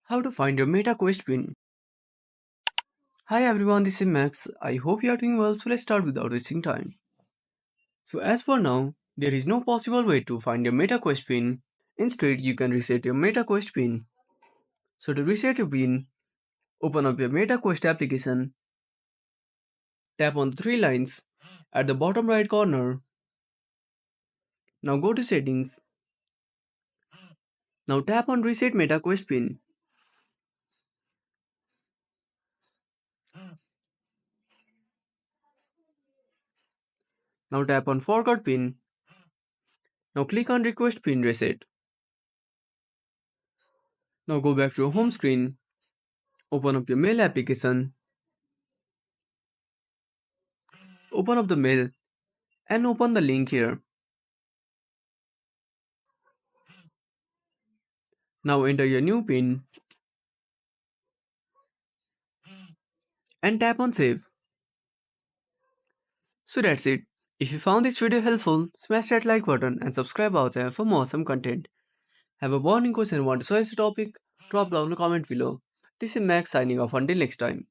How to find your Meta Quest PIN. Hi everyone, this is Max. I hope you are doing well, so let's start without wasting time. So as for now, there is no possible way to find your Meta Quest PIN. Instead, you can reset your Meta Quest PIN. So to reset your PIN, open up your Meta Quest application, tap on the three lines at the bottom right corner. Now go to settings. Now tap on reset Meta Quest PIN. Now tap on forgot PIN. Now click on request PIN reset. Now go back to your home screen. Open up your mail application. Open up the mail and open the link here. Now enter your new PIN and tap on save. So that's it. If you found this video helpful, smash that like button and subscribe our channel for more awesome content. Have a burning question and want to suggest a topic? Drop down a comment below. This is Max signing off until next time.